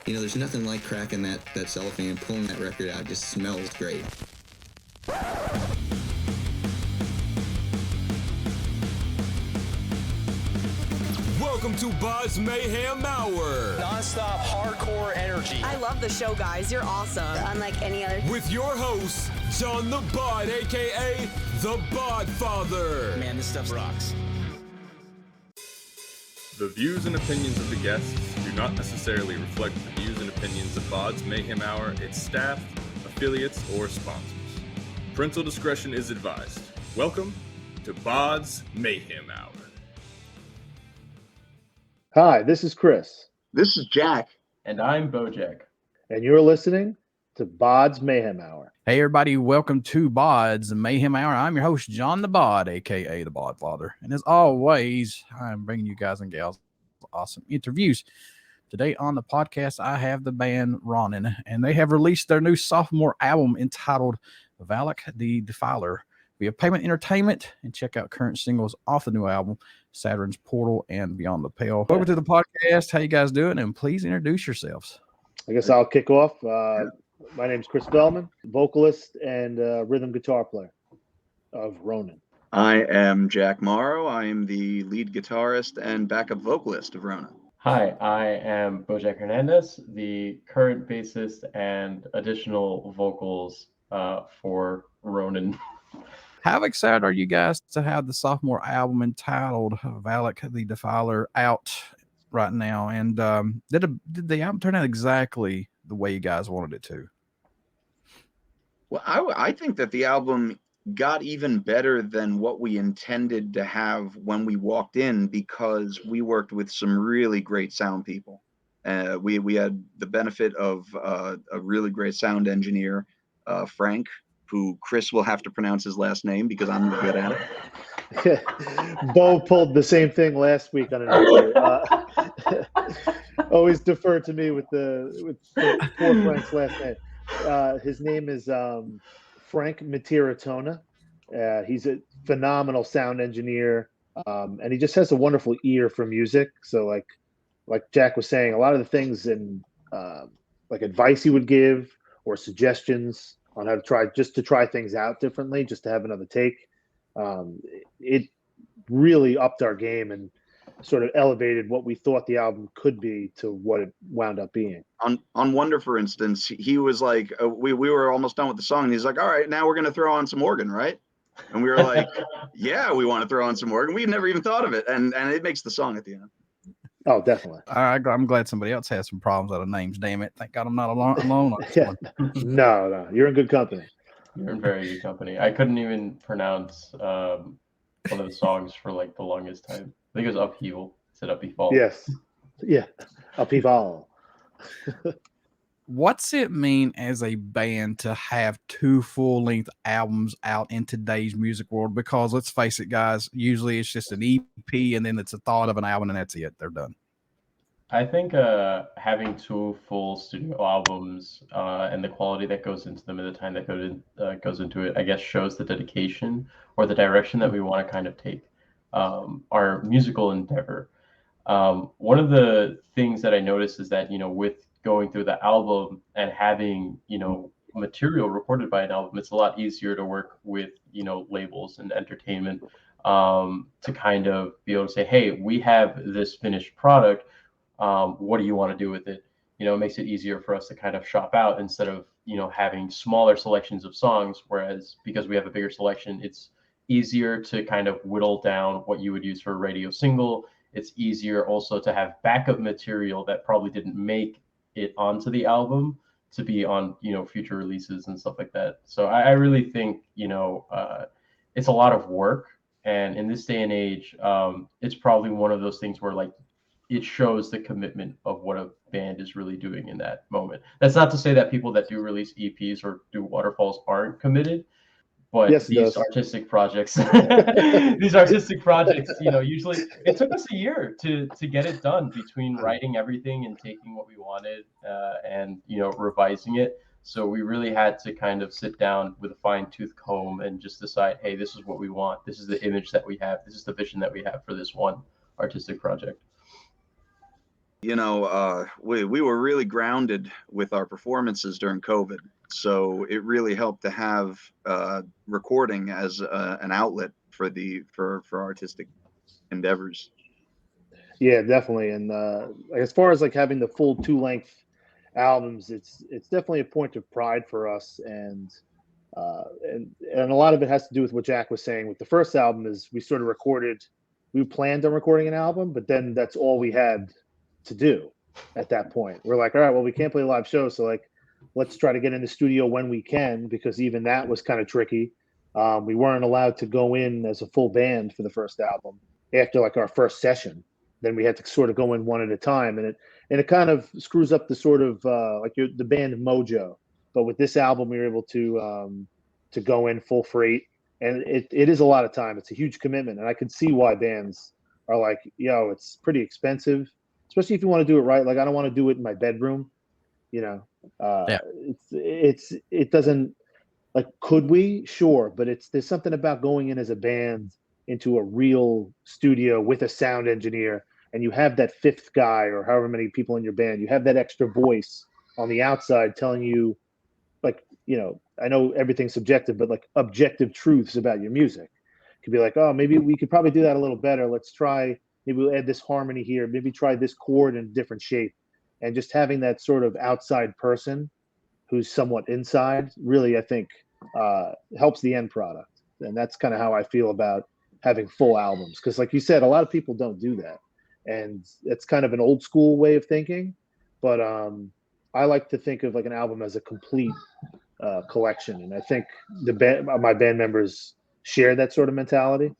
There's nothing like cracking that cellophane and pulling that record out. It just smells great. Welcome to BODS Mayhem Hour. Non-stop hardcore energy. I love the show, guys. You're awesome. Unlike any other. With your host, John the Bod, a.k.a. the Bodfather. Man, this stuff rocks. The views and opinions of the guests do not necessarily reflect the views and opinions of BODS Mayhem Hour, its staff, affiliates, or sponsors. Parental discretion is advised. Welcome to BODS Mayhem Hour. Hi, this is Chris. This is Jack. And I'm Bojack. And you're listening to BODS Mayhem Hour. Hey, everybody. Welcome to BODS Mayhem Hour. I'm your host, John the Bod, a.k.a. the Bodfather. And as always, I'm bringing you guys and gals awesome interviews. Today on the podcast, I have the band Ronin, and they have released their new sophomore album entitled Valak the Defiler via Pavement Entertainment, and check out current singles off the new album, Saturn's Portal and Beyond the Pale. Welcome to the podcast. How you guys doing? And please introduce yourselves. I guess I'll kick off. My name's Chris Feldmann, vocalist and rhythm guitar player of Ronin. I am Jack Mauro. I am the lead guitarist and backup vocalist of Ronin. Hi, I am Bojack Hernandez, the current bassist and additional vocals for Ronin. How excited are you guys to have the sophomore album entitled Valak the Defiler out right now? And did the album turn out exactly the way you guys wanted it to? Well, I think that the album got even better than what we intended to have when we walked in, because we worked with some really great sound people. We had the benefit of a really great sound engineer, Frank, who Chris will have to pronounce his last name because I'm good at it. Bo pulled the same thing last week on an interview. Always defer to me with poor Frank's last name. His name is Frank Mitaritonna. He's a phenomenal sound engineer, and he just has a wonderful ear for music. So like Jack was saying, a lot of the things and like advice he would give or suggestions on how to try things out differently, just to have another take. It really upped our game and sort of elevated what we thought the album could be to what it wound up being. On Wonder, for instance, he was like, we were almost done with the song, and he's like, all right, now we're going to throw on some organ, right? And we were like, yeah, we want to throw on some organ. We've never even thought of it. And it makes the song at the end. Oh, definitely. I'm glad somebody else has some problems out of names. Damn it! Thank God I'm not alone on this one. No, you're in good company. You're in very good company. I couldn't even pronounce one of the songs for like the longest time. I think it was Upheaval. It said Upheaval. Yes. Yeah. Upheaval. What's it mean as a band to have two full-length albums out in today's music world? Because let's face it, guys, usually it's just an EP and then it's a thought of an album and that's it. They're done. I think having two full studio albums and the quality that goes into them and the time that goes into it, I guess, shows the dedication or the direction that we want to kind of take our musical endeavor. One of the things that I noticed is that, with going through the album and having, material recorded by an album, it's a lot easier to work with, labels and entertainment to kind of be able to say, hey, we have this finished product. What do you want to do with it? It makes it easier for us to kind of shop out instead of, having smaller selections of songs. Whereas because we have a bigger selection, it's easier to kind of whittle down what you would use for a radio single. It's easier also to have backup material that probably didn't make it onto the album to be on, future releases and stuff like that. So I really think, it's a lot of work. And in this day and age, it's probably one of those things where like it shows the commitment of what a band is really doing in that moment. That's not to say that people that do release EPs or do waterfalls aren't committed. But yes, these artistic projects, usually it took us a year to get it done between writing everything and taking what we wanted and, revising it. So we really had to kind of sit down with a fine-tooth comb and just decide, hey, this is what we want. This is the image that we have. This is the vision that we have for this one artistic project. We were really grounded with our performances during COVID, so it really helped to have recording as an outlet for artistic endeavors. Yeah, definitely. And as far as like having the full 2-length albums, it's definitely a point of pride for us, and a lot of it has to do with what Jack was saying with the first album. Is we planned on recording an album, but then that's all we had to do at that point. We're like, all right, well, we can't play live shows, so like let's try to get in the studio when we can, because even that was kind of tricky. We weren't allowed to go in as a full band for the first album after like our first session. Then we had to sort of go in one at a time, and it kind of screws up the sort of the band mojo. But with this album, we were able to go in full freight, and it is a lot of time. It's a huge commitment, and I can see why bands are like, yo, it's pretty expensive, especially if you want to do it right. Like, I don't want to do it in my bedroom, Yeah. It doesn't, like, could we? Sure, but there's something about going in as a band into a real studio with a sound engineer, and you have that fifth guy or however many people in your band, you have that extra voice on the outside telling you, like, I know everything's subjective, but like objective truths about your music. It could be like, oh, maybe we could probably do that a little better. Let's try, maybe we'll add this harmony here. Maybe try this chord in a different shape. And just having that sort of outside person who's somewhat inside really, I think, helps the end product. And that's kind of how I feel about having full albums. Because like you said, a lot of people don't do that. And it's kind of an old school way of thinking. But I like to think of like an album as a complete collection. And I think my band members share that sort of mentality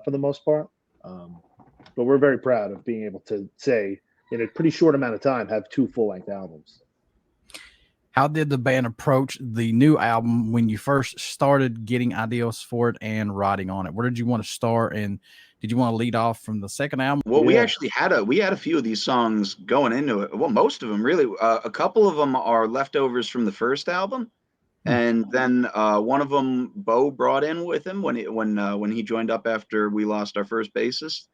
for the most part. But we're very proud of being able to say, in a pretty short amount of time, have 2 full-length albums. How did the band approach the new album when you first started getting ideas for it and writing on it? Where did you want to start, and did you want to lead off from the second album? Well, we actually had a few of these songs going into it. Well, most of them really. A couple of them are leftovers from the first album, and then one of them Bo brought in with him when he joined up after we lost our first bassist,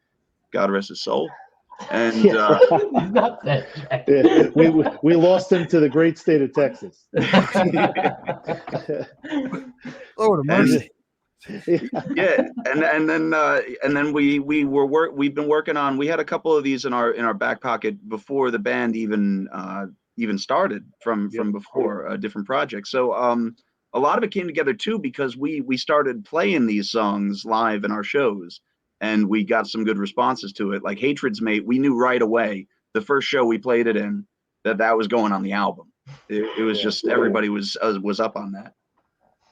God rest his soul. And He's not that. We lost him to the great state of Texas. Lord of mercy. Yeah, and then we've been working on. We had a couple of these in our back pocket before the band even started from before a different project. So a lot of it came together too because we started playing these songs live in our shows. And we got some good responses to it. Like Hatred's Mate, we knew right away, the first show we played it in, that was going on the album. It was just, everybody was up on that.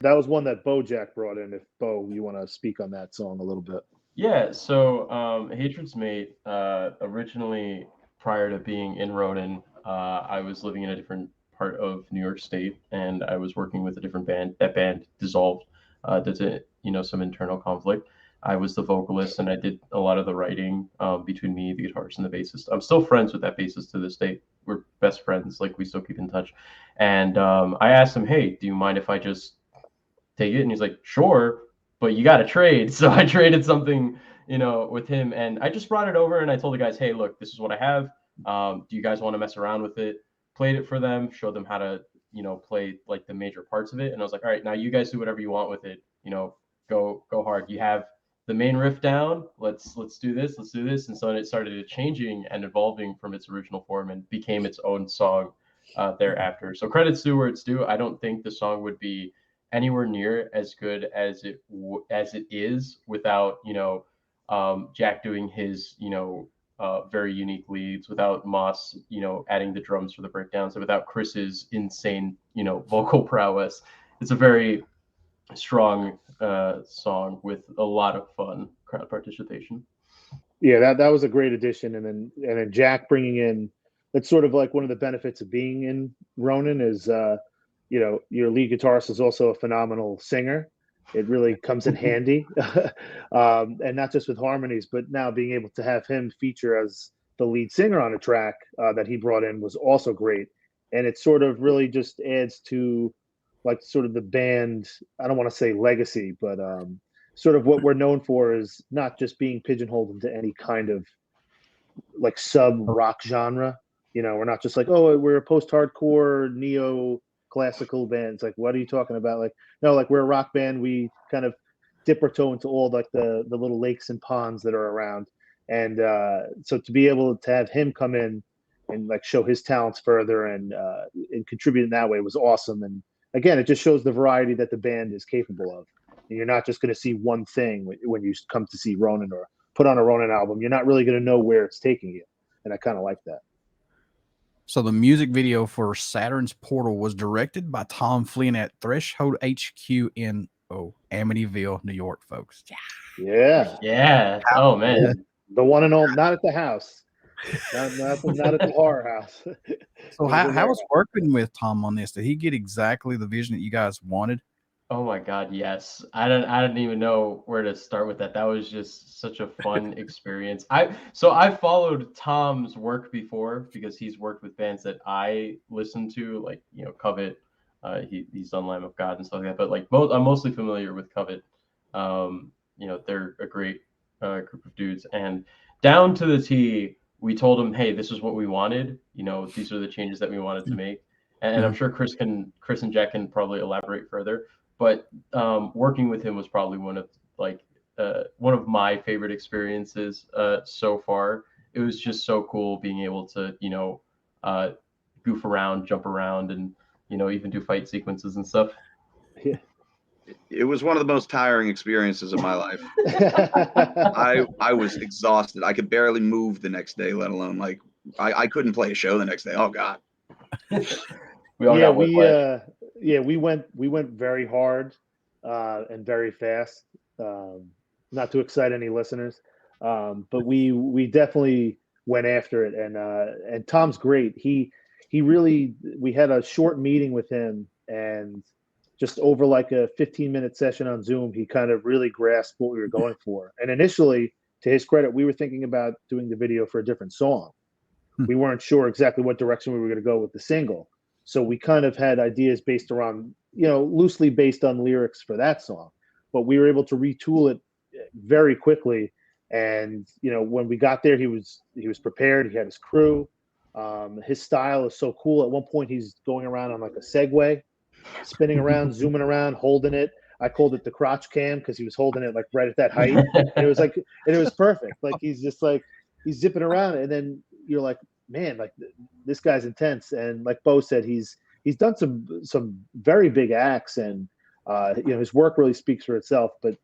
That was one that Bojack brought in. If Bo, you want to speak on that song a little bit. Yeah, so Hatred's Mate, originally prior to being in Ronin, I was living in a different part of New York State, and I was working with a different band. That band dissolved due to some internal conflict. I was the vocalist, and I did a lot of the writing between me, the guitarist, and the bassist. I'm still friends with that bassist to this day. We're best friends. Like, we still keep in touch. And I asked him, hey, do you mind if I just take it? And he's like, sure, but you got to trade. So I traded something, with him. And I just brought it over, and I told the guys, hey, look, this is what I have. Do you guys want to mess around with it? Played it for them, showed them how to, play like the major parts of it. And I was like, all right, now you guys do whatever you want with it. Go hard. You have the main riff down. Let's do this. And so it started changing and evolving from its original form and became its own song thereafter. So credits due where it's due. I don't think the song would be anywhere near as good as it is without Jack doing his very unique leads, without Maas adding the drums for the breakdowns, and without Chris's insane vocal prowess. It's a very strong song with a lot of fun crowd participation. Yeah, that was a great addition. And then Jack bringing in, that's sort of like one of the benefits of being in Ronin is your lead guitarist is also a phenomenal singer. It really comes in handy. And not just with harmonies, but now being able to have him feature as the lead singer on a track that he brought in was also great. And it sort of really just adds to like sort of the band, I don't want to say legacy, but sort of what we're known for is not just being pigeonholed into any kind of like sub rock genre. You know, we're not just like, oh, we're a post-hardcore neo-classical band. It's like, what are you talking about? Like, no, like we're a rock band. We kind of dip our toe into all like the little lakes and ponds that are around. And so to be able to have him come in and like show his talents further and contribute in that way was awesome. And again, it just shows the variety that the band is capable of. And you're not just going to see one thing when you come to see Ronin or put on a Ronin album. You're not really going to know where it's taking you. And I kind of like that. So the music video for Saturn's Portal was directed by Tom Flynn at Threshold HQ in Amityville, New York, folks. Yeah. Yeah. Oh man. Yeah. The one and all, not at the house. Not at the horror house. So how was working with Tom on this? Did he get exactly the vision that you guys wanted? Oh my God, yes. I didn't even know where to start with that. That was just such a fun experience. I followed Tom's work before because he's worked with bands that I listen to, like, you know, Covet. He's done Lamb of God and stuff like that. But like I'm mostly familiar with Covet. You know, they're a great group of dudes. And down to the T, we told him, hey, this is what we wanted. You know, these are the changes that we wanted to make. And I'm sure Chris and Jack can probably elaborate further. But working with him was probably one of my favorite experiences so far. It was just so cool being able to, you know, goof around, jump around, and, you know, even do fight sequences and stuff. Yeah. It was one of the most tiring experiences of my life. I was exhausted. I could barely move the next day, let alone like I couldn't play a show the next day. Oh God. We all got whiplash. We went very hard and very fast. Not to excite any listeners, but we definitely went after it. And Tom's great. He really, we had a short meeting with him, and just over like a 15-minute session on Zoom, he kind of really grasped what we were going for. And initially, to his credit, we were thinking about doing the video for a different song. We weren't sure exactly what direction we were going to go with the single. So we kind of had ideas based around, you know, loosely based on lyrics for that song. But we were able to retool it very quickly. And, you know, when we got there, he was prepared. He had his crew. His style is so cool. At one point, he's going around on like a Segway, spinning around, zooming around, holding it. I called it the crotch cam because he was holding it like right at that height. And it was perfect. Like he's just like, he's zipping around, and then you're like, man, like this guy's intense. And like Bo said, he's done some very big acts, and you know, his work really speaks for itself. But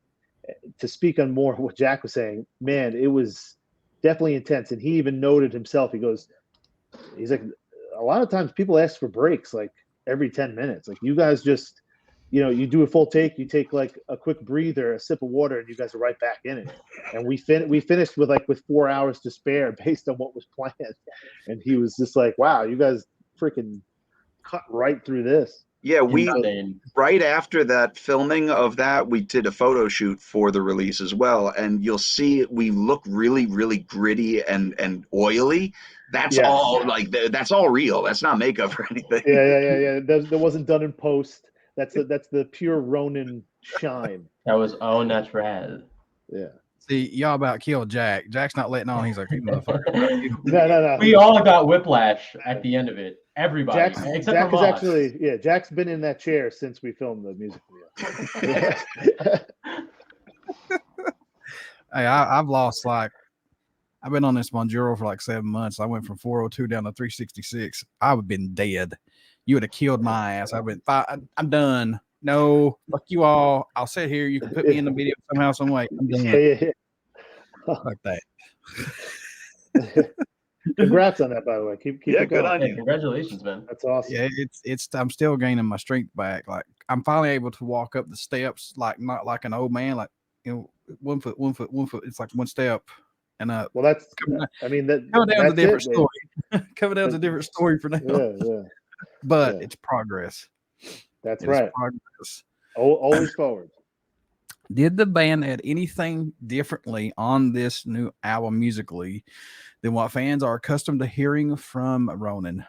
to speak on more of what Jack was saying, man, it was definitely intense. And he even noted himself, he's like, a lot of times people ask for breaks like every 10 minutes. Like you guys just, you know, you do a full take, you take like a quick breather, a sip of water, and you guys are right back in it. And we finished with 4 hours to spare based on what was planned. And he was just like, wow, you guys freaking cut right through this. Yeah, right after that filming of that, we did a photo shoot for the release as well. And you'll see we look really, really gritty and oily. That's all that's all real. That's not makeup or anything. Yeah. That wasn't done in post. That's the pure Ronin shine. That was au naturel. Yeah. See, y'all about killed Jack. Jack's not letting on. He's like, hey, motherfucker. No. We all got whiplash at the end of it. Everybody. Jack is actually, Jack's been in that chair since we filmed the music video. Hey, I've lost I've been on this Monjuro for like 7 months. I went from 402 down to 366. I would have been dead. You would have killed my ass. I'm done. No, fuck you all. I'll sit here. You can put me in the video somehow, some way. I'm done. Yeah. Like that. Congrats on that, by the way. Keep it good going. on you. Congratulations, man. That's awesome. Yeah, it's I'm still gaining my strength back. Like I'm finally able to walk up the steps, like not like an old man, like, you know, 1 foot. It's like one step. And well, that's, I mean, that coming down to a different story. Man. Coming down to a different story for now. Yeah. But it's progress. That's right. Progress. Always forward. Did the band add anything differently on this new album musically than what fans are accustomed to hearing from Ronin?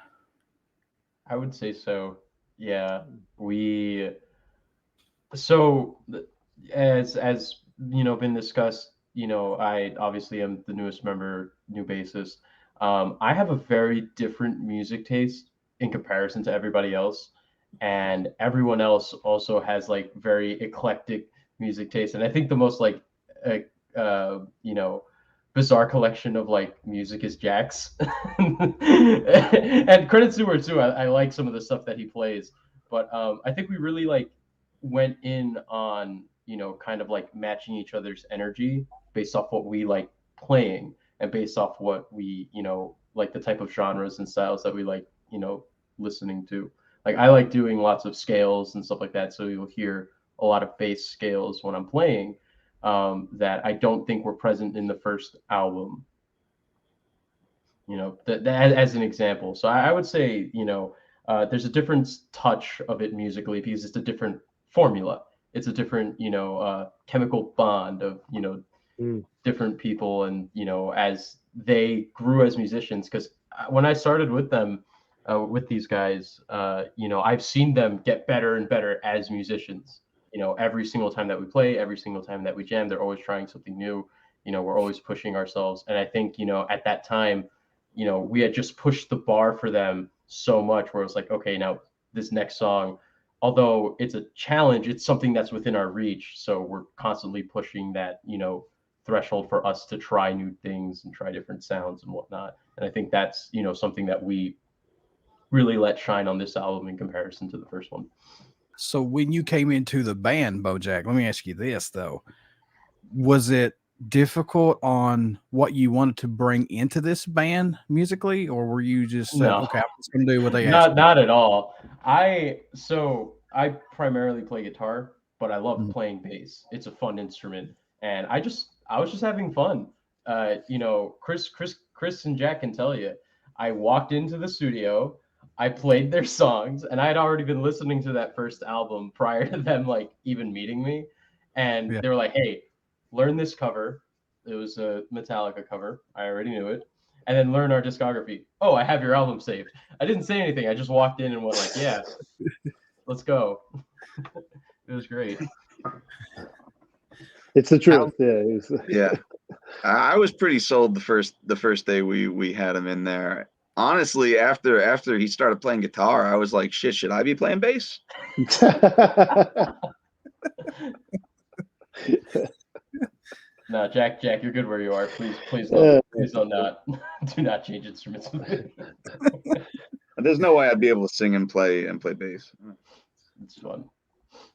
I would say so. Yeah. As you know, been discussed, you know, I obviously am the newest member, new bassist. I have a very different music taste in comparison to everybody else, and everyone else also has like very eclectic music taste. And I think the most like you know, bizarre collection of like music is Jack's. And credit to her too. I like some of the stuff that he plays, but I think we really like went in on, you know, kind of like matching each other's energy based off what we like playing and based off what we, you know, like the type of genres and styles that we like, you know, listening to. Like I like doing lots of scales and stuff like that, so you'll hear a lot of bass scales when I'm playing, that I don't think were present in the first album. You know, that as an example. So I would say, you know, there's a different touch of it musically because it's a different formula. It's a different, you know, chemical bond of, you know, different people, and you know, as they grew as musicians. Because when I started with them, with these guys, you know, I've seen them get better and better as musicians. You know, every single time that we play, every single time that we jam, they're always trying something new. You know, we're always pushing ourselves. And I think, you know, at that time, you know, we had just pushed the bar for them so much where it's like, okay, now this next song, although it's a challenge, it's something that's within our reach. So we're constantly pushing that, you know, threshold for us to try new things and try different sounds and whatnot. And I think that's, you know, something that we really let shine on this album in comparison to the first one. So when you came into the band, Bojack, let me ask you this though. Was it difficult on what you wanted to bring into this band musically, or were you just said, No. okay, I'm just gonna do what they asked? Not at all. I primarily play guitar, but I love playing bass. It's a fun instrument, and I was just having fun. You know, Chris and Jack can tell you. I walked into the studio, I played their songs, and I had already been listening to that first album prior to them like even meeting me, and they were like, "Hey, learn this cover." It was a Metallica cover. I already knew it. And then learn our discography. Oh, I have your album saved. I didn't say anything. I just walked in and went like, "Yeah, let's go." It was great. It's the truth. Yeah. Yeah. I was pretty sold the first day we had him in there. Honestly, after he started playing guitar, I was like, shit, should I be playing bass? No, Jack, you're good where you are. Please don't do not change instruments. There's no way I'd be able to sing and play bass. It's fun.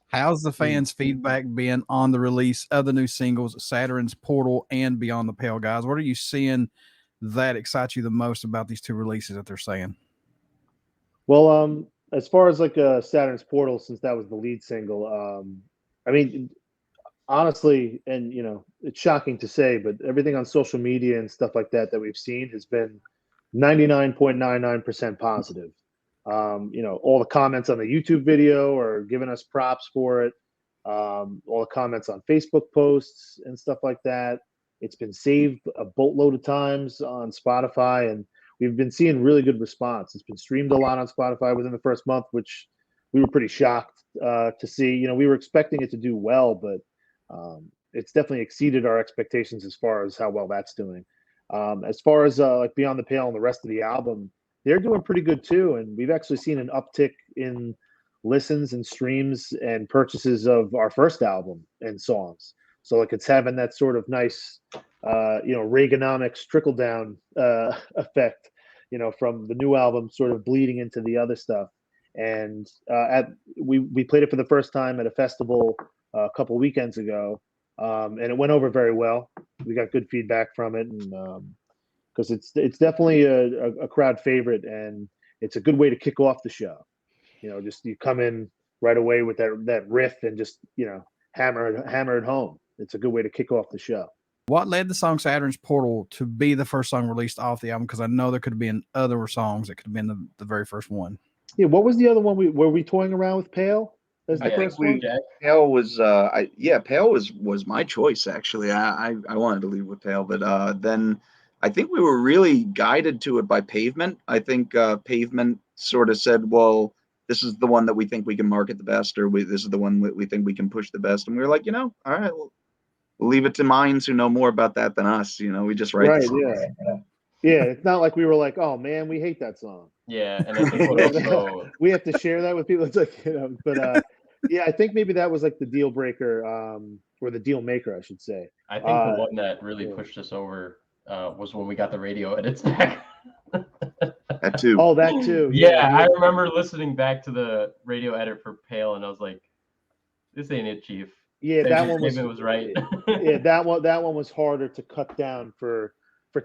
How's the fans' feedback been on the release of the new singles, Saturn's Portal and Beyond the Pale, guys? What are you seeing that excites you the most about these two releases that they're saying? Well, as far as like Saturn's Portal, since that was the lead single, I mean, honestly, and you know, it's shocking to say, but everything on social media and stuff like that we've seen has been 99.99% positive. You know, all the comments on the YouTube video are giving us props for it. All the comments on Facebook posts and stuff like that. It's been saved a boatload of times on Spotify, and we've been seeing really good response. It's been streamed a lot on Spotify within the first month, which we were pretty shocked to see. You know, we were expecting it to do well, but it's definitely exceeded our expectations as far as how well that's doing. As far as like Beyond the Pale and the rest of the album, they're doing pretty good too. And we've actually seen an uptick in listens and streams and purchases of our first album and songs. So like it's having that sort of nice, you know, Reaganomics trickle down effect, you know, from the new album sort of bleeding into the other stuff. And we played it for the first time at a festival a couple weekends ago, and it went over very well. We got good feedback from it, and because it's definitely a crowd favorite, and it's a good way to kick off the show. You know, just you come in right away with that riff and just, you know, hammer it home. It's a good way to kick off the show. What led the song Saturn's Portal to be the first song released off the album? Because I know there could have been other songs that could have been the very first one. Yeah, what was the other one? Were we toying around with Pale as the first one? Pale was Pale was my choice actually. I wanted to leave with Pale, but then I think we were really guided to it by Pavement. I think Pavement sort of said, well, this is the one that we think we can market the best, or this is the one we think we can push the best. And we were like, you know, all right, we'll leave it to minds who know more about that than us. You know, we just write. Right, yeah. Yeah, it's not like we were like, oh man, we hate that song. Yeah, and I think what also We have to share that with people. It's like, but yeah, I think maybe that was like the deal breaker, or the deal maker, I should say. I think the one that really pushed us over was when we got the radio edits back. That too. Oh, that too. Yeah, I remember listening back to the radio edit for Pale, and I was like, "This ain't it, Chief." Yeah, that one was right. Yeah, that one was harder to cut down for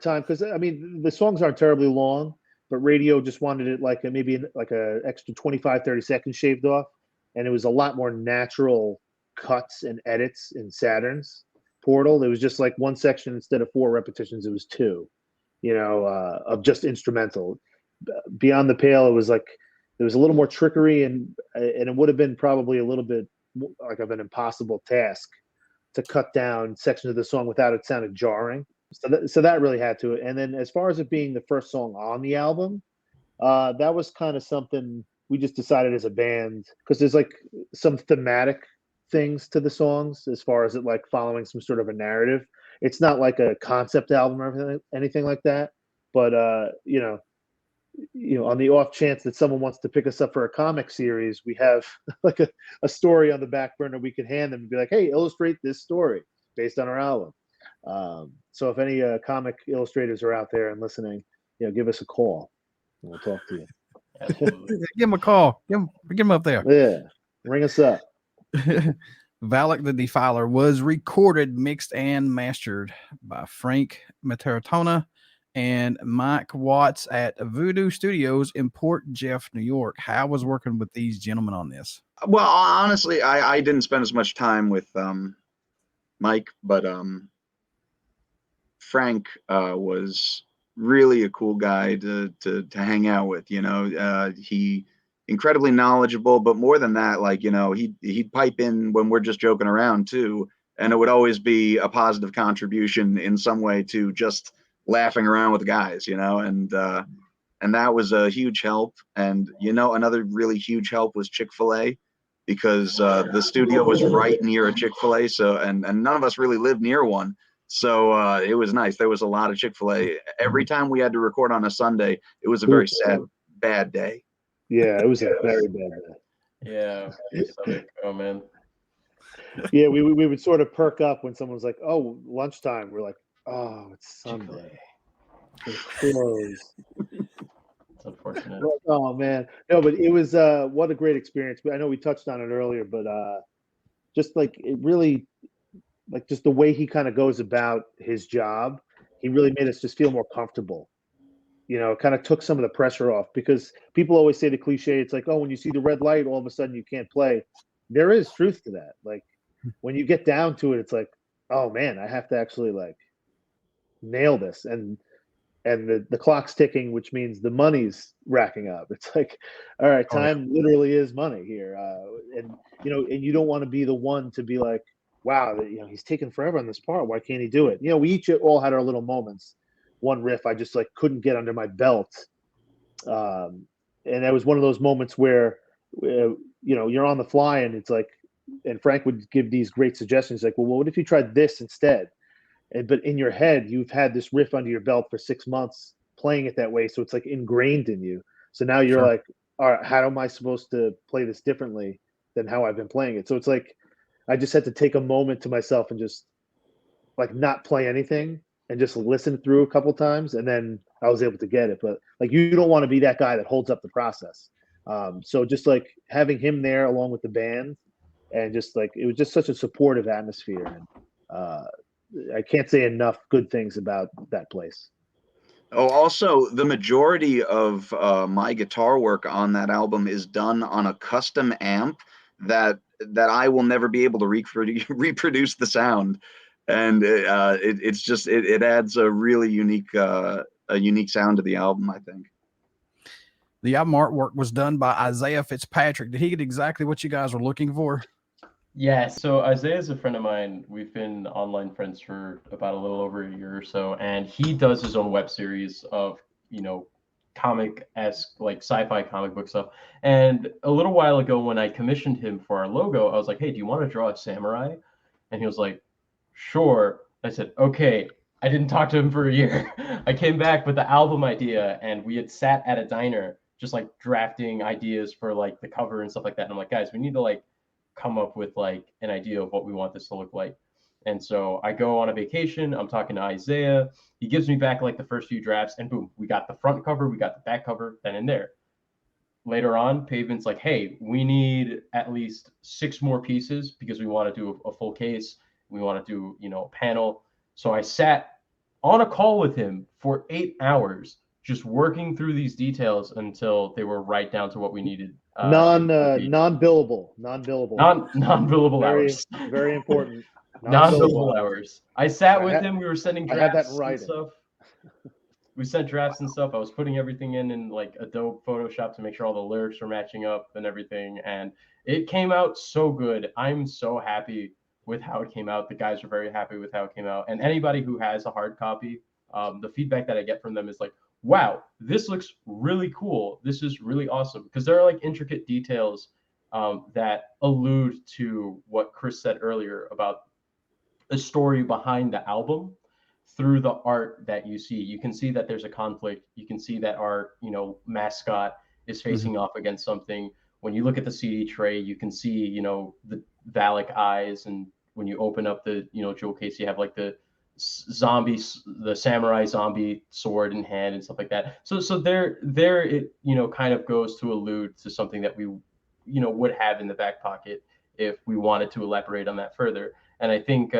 time, because I mean the songs aren't terribly long, but radio just wanted it like maybe like a extra 25-30 seconds shaved off, and it was a lot more natural cuts and edits in Saturn's Portal. It was just like one section instead of 4 repetitions, it was 2, of just instrumental. Beyond the Pale, it was like there was a little more trickery, and it would have been probably a little bit like of an impossible task to cut down sections of the song without it sounding jarring. So that really had to. And then as far as it being the first song on the album, that was kind of something we just decided as a band, because there's like some thematic things to the songs as far as it like following some sort of a narrative. It's not like a concept album or anything like that, but on the off chance that someone wants to pick us up for a comic series, we have like a story on the back burner we could hand them and be like, hey, illustrate this story based on our album. So if any comic illustrators are out there and listening, give us a call and we'll talk to you. Give him a call. Give him up there. Yeah, ring us up. Valak the Defiler was recorded, mixed, and mastered by Frank Mitaritonna and Mike Watts at Voodoo Studios in Port Jeff, New York. How was working with these gentlemen on this? Well, honestly, I didn't spend as much time with Mike, but Frank was really a cool guy to hang out with. He incredibly knowledgeable, but more than that, like, he'd pipe in when we're just joking around too, and it would always be a positive contribution in some way to just laughing around with guys, and that was a huge help. And another really huge help was Chick-fil-A, because the studio was right near a Chick-fil-A, so and none of us really lived near one, so it was nice. There was a lot of Chick-fil-A. Every time we had to record on a Sunday, it was a very sad, bad day. Yeah, it was a very bad day. Yeah. Oh man. Yeah, we would sort of perk up when someone was like, oh, lunchtime. We're like, oh, it's Sunday. It's closed. It's unfortunate. Oh man, no, but it was what a great experience. I know we touched on it earlier, but just like it really, like just the way he kind of goes about his job, he really made us just feel more comfortable. It kind of took some of the pressure off, because people always say the cliche, it's like, oh, when you see the red light, all of a sudden you can't play. There is truth to that. Like when you get down to it, it's like, oh man, I have to actually like nail this, and the clock's ticking, which means the money's racking up. It's like, all right, time literally is money here, and you don't want to be the one to be like, wow, he's taking forever on this part, why can't he do it? We each all had our little moments. One riff I just like couldn't get under my belt, and that was one of those moments where you're on the fly, and it's like, and Frank would give these great suggestions like, well, what if you tried this instead? But in your head, you've had this riff under your belt for 6 months playing it that way, so it's like ingrained in you. So now you're like, all right, how am I supposed to play this differently than how I've been playing it? So it's like I just had to take a moment to myself and just like not play anything and just listen through a couple times, and then I was able to get it. But like, you don't want to be that guy that holds up the process. So just like having him there along with the band, and just like it was just such a supportive atmosphere, and I can't say enough good things about that place. Oh, also, the majority of my guitar work on that album is done on a custom amp that I will never be able to reproduce the sound, and it adds a really unique sound to the album, I think. The album artwork was done by Isaiah Fitzpatrick. Did he get exactly what you guys were looking for? Yeah, so Isaiah is a friend of mine. We've been online friends for about a little over a year or so, and he does his own web series of, comic-esque, like sci-fi comic book stuff. And a little while ago when I commissioned him for our logo, I was like, hey, do you want to draw a samurai? And he was like, sure. I said, okay, I didn't talk to him for a year. I came back with the album idea, and we had sat at a diner just like drafting ideas for like the cover and stuff like that. And I'm like, guys, we need to like come up with like an idea of what we want this to look like. And so I go on a vacation. I'm talking to Isaiah. He gives me back like the first few drafts, and boom, we got the front cover, we got the back cover, then in there. Later on, Pavement's like, hey, we need at least 6 more pieces because we want to do a full case. We want to do, a panel. So I sat on a call with him for 8 hours, just working through these details until they were right down to what we needed. Non-billable Non-billable hours. Very important. Non-billable hours. I sat with him. We were sending drafts I had that in writing. and stuff. We sent drafts and stuff. I was putting everything in like Adobe Photoshop to make sure all the lyrics were matching up and everything. And it came out so good. I'm so happy with how it came out. The guys are very happy with how it came out. And anybody who has a hard copy, the feedback that I get from them is like, wow, this looks really cool. This is really awesome. Because there are like intricate details that allude to what Chris said earlier about the story behind the album. Through the art that you see, you can see that there's a conflict. You can see that our, mascot is facing off against something. When you look at the CD tray, you can see, the Valak eyes. And when you open up the, jewel case, you have like the zombies, the samurai zombie sword in hand and stuff like that. So there it, kind of goes to allude to something that we, would have in the back pocket if we wanted to elaborate on that further. And I think,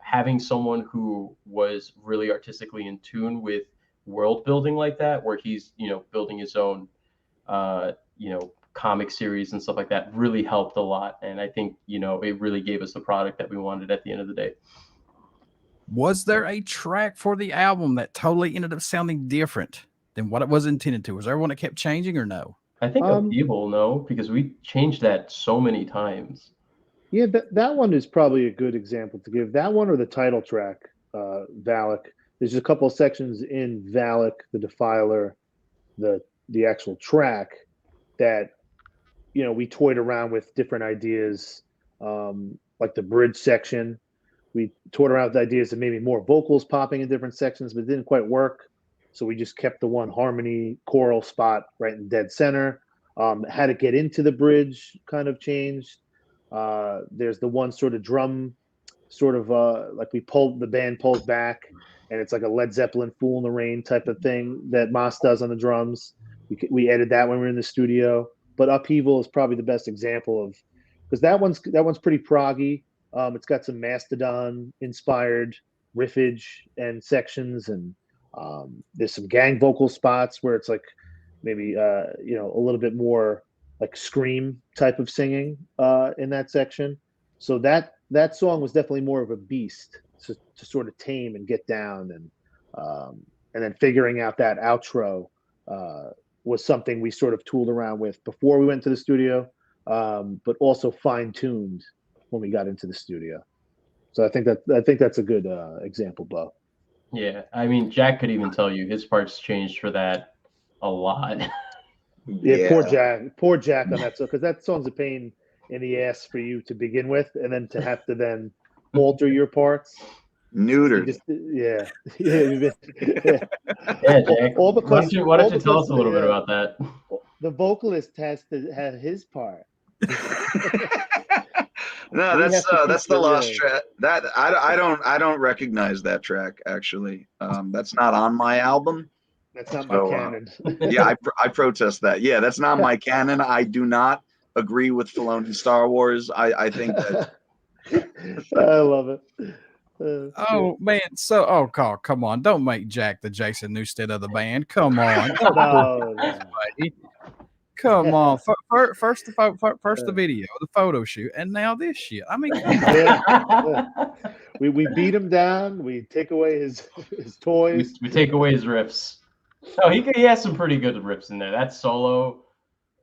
having someone who was really artistically in tune with world building like that, where he's, building his own, comic series and stuff like that really helped a lot. And I think, it really gave us the product that we wanted at the end of the day. Was there a track for the album that totally ended up sounding different than what it was intended to? Was there one that kept changing or no? I think Upheaval, no, because we changed that so many times. Yeah, that one is probably a good example to give. That one or the title track, Valak. There's a couple of sections in Valak the Defiler, the actual track that, we toyed around with different ideas, like the bridge section. We toyed around with ideas of maybe more vocals popping in different sections, but it didn't quite work. So we just kept the one harmony choral spot right in dead center. How to get into the bridge kind of changed. There's the one sort of drum, like the band pulls back, and it's like a Led Zeppelin "Fool in the Rain" type of thing that Maas does on the drums. We edited that when we were in the studio. But Upheaval is probably the best example of, because that one's pretty proggy. It's got some Mastodon inspired riffage and sections, and there's some gang vocal spots where it's like maybe a little bit more like scream type of singing in that section. So that song was definitely more of a beast to sort of tame and get down, and then figuring out that outro was something we sort of tooled around with before we went to the studio, but also fine-tuned when we got into the studio. So I think that's a good example, Bo. Yeah, I mean, Jack could even tell you his parts changed for that a lot. Yeah, poor Jack on that song, because that song's a pain in the ass for you to begin with, and then to have to then alter your parts. Neutered. Yeah. Yeah, Jack. Why don't you tell us a little bit about that? The vocalist has to have his part. No, that's the lost track. That I don't recognize that track actually. That's not on my album. That's not my canon. Yeah, I protest that. Yeah, that's not my canon. I do not agree with Filoni's Star Wars. I think that. I love it. Oh man, come on, don't make Jack the Jason Newsted of the band. Come on, no. Come on. First the video, the photo shoot, and now this shit. I mean, we beat him down. We take away his toys. We take away his riffs. No, he has some pretty good riffs in there. That solo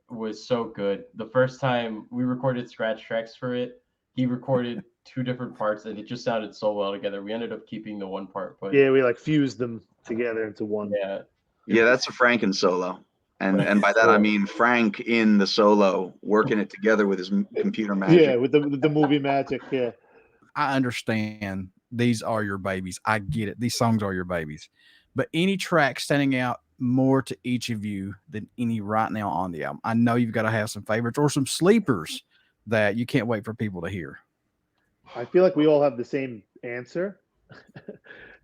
was so good. The first time we recorded scratch tracks for it, he recorded 2 different parts, and it just sounded so well together. We ended up keeping the one part, but yeah, we like fused them together into one. Yeah, that's a Franken solo. And by that I mean Frank in the solo, working it together with his computer magic. Yeah, with the movie magic. Yeah, I understand these are your babies. I get it. These songs are your babies. But any track standing out more to each of you than any right now on the album? I know you've got to have some favorites or some sleepers that you can't wait for people to hear. I feel like we all have the same answer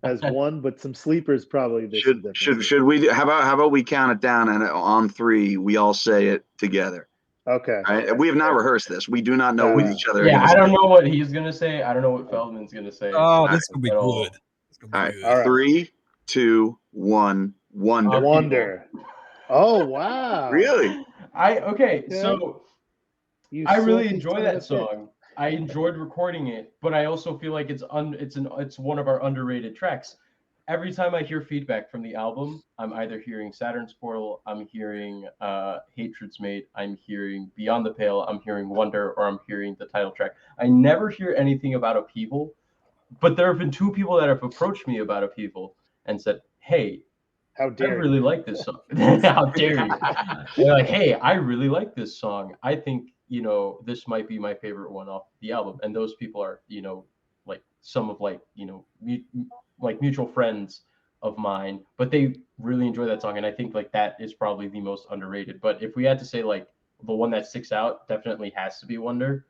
as one, but some sleepers probably. Should we? How about we count it down, and on 3 we all say it together. Okay. All right? We have not rehearsed this. We do not know what each other. Yeah, I don't know what he's gonna say. I don't know what Feldman's gonna say. Oh, this could be good. All right. 3, 2, 1. Wonder. Wonder. Oh wow. Really? So I really enjoy that song. I enjoyed recording it, but I also feel like it's one of our underrated tracks. Every time I hear feedback from the album, I'm either hearing Saturn's Portal, I'm hearing Hatred's Mate, I'm hearing Beyond the Pale, I'm hearing Wonder, or I'm hearing the title track. I never hear anything about Upheaval, but there have been 2 people that have approached me about Upheaval and said, "Hey, how dare I really like this song." How dare you? They're like, "Hey, I really like this song. I think, this might be my favorite one off the album." And those people are, like some of like mutual friends of mine, but they really enjoy that song. And I think like that is probably the most underrated. But if we had to say like the one that sticks out, definitely has to be Wonder.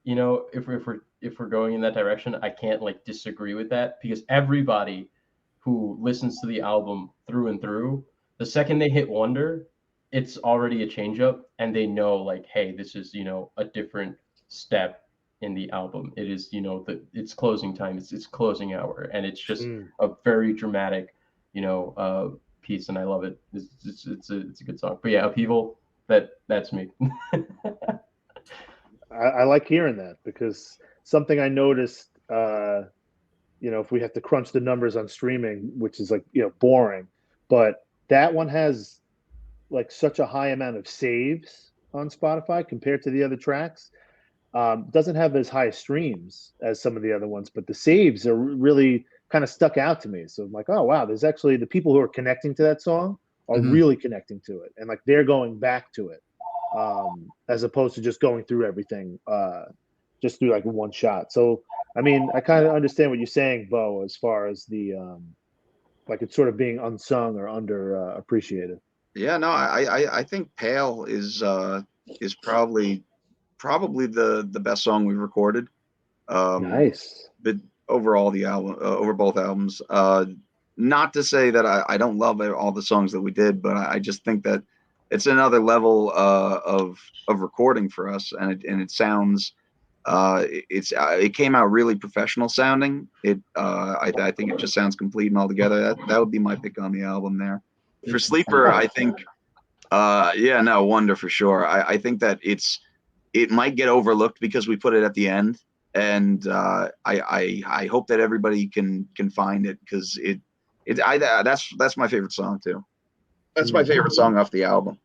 If we're going in that direction, I can't like disagree with that, because everybody who listens to the album through and through, the second they hit Wonder, it's already a change up, and they know like, hey, this is, a different step in the album. It is, it's closing time, it's closing hour, and it's just a very dramatic, piece, and I love it. It's a good song. But yeah, Upheaval, that's me. I like hearing that, because something I noticed, if we have to crunch the numbers on streaming, which is like, boring, but that one has like such a high amount of saves on Spotify compared to the other tracks. Doesn't have as high streams as some of the other ones, but the saves are really kind of stuck out to me. So I'm like, oh wow, there's actually the people who are connecting to that song are really connecting to it, and like they're going back to it, as opposed to just going through everything just through like one shot. So I mean, I kind of understand what you're saying, Bo, as far as the like it's sort of being unsung or under appreciated. Yeah, no, I think Pale is probably the best song we've recorded. Nice. But overall, the album, over both albums, not to say that I don't love all the songs that we did, but I just think that it's another level of recording for us, and it sounds. It came out really professional sounding. I think it just sounds complete and all together. That would be my pick on the album there. For Sleeper, I think, Wonder for sure. I think that it might get overlooked because we put it at the end, and I hope that everybody can find it, because that's my favorite song too. That's my favorite song off the album.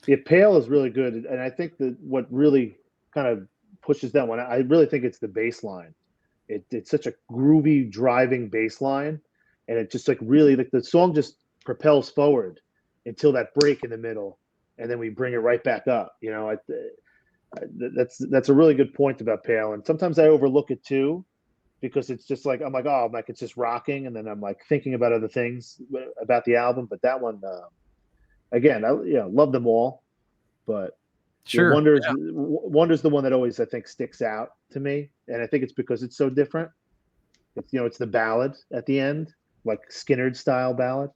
Yeah, Pale is really good, and I think that what really kind of pushes that one, I really think it's the bass line. It's such a groovy, driving bass line, and it just like really, like the song just propels forward until that break in the middle, and then we bring it right back up. That's a really good point about Pale, and sometimes I overlook it too, because it's just like I'm like, oh, like it's just rocking, and then I'm like thinking about other things about the album. But that one, again, I love them all, but sure, Wonder's the one that always, I think, sticks out to me, and I think it's because it's so different. It's it's the ballad at the end, like Skynyrd style ballad.